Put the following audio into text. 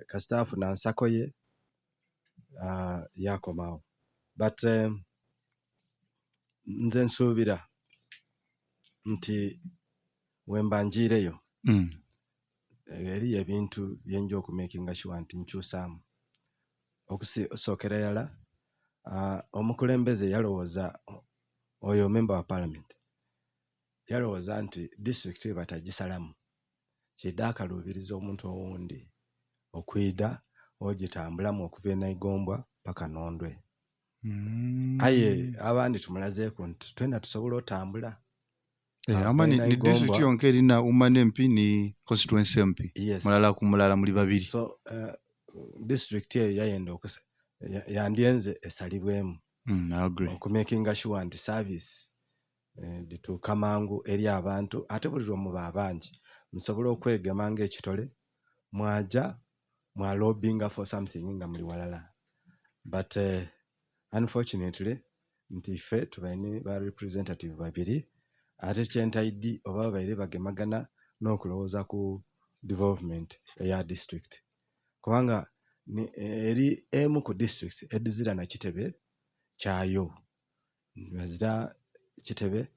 kasitaafu na nsako ye yakomawo but nze nsuubira nti wemba njiireyo eriyo ebintu byenja okumakinga sure nti nkyusaamu. Okusookera yala omukulembeze yalowooza oyo member wa parliament yalowooza nti district we batagisalamu kidde akaluubiriza omuntu owundi okwida ogitambulamu okuva e Nayigombwa paka Nondwe. Aye abandi tumulazeeku nti twena tusobola otambula. Amani ni district yonke erina umane MP ni constituency MP. Yes. Mulala ku mulala muli babiri. So district eyo yayenda yandyenze esalibwemu. I agree. Okumakinga sure nti service dituuka mangu eri abantu ate buli lwe muba abangi musobola okwegema ng'ekitole mwaja mwalobinga for something nga muli walala but unfortunately nti ffe tubaine ba representative babiri ate kyentaidi oba babaire bagemagana n'okulowooza ku development eya district kubanga eri emu ku districts edizira na kitebe kyayo bazira kitebe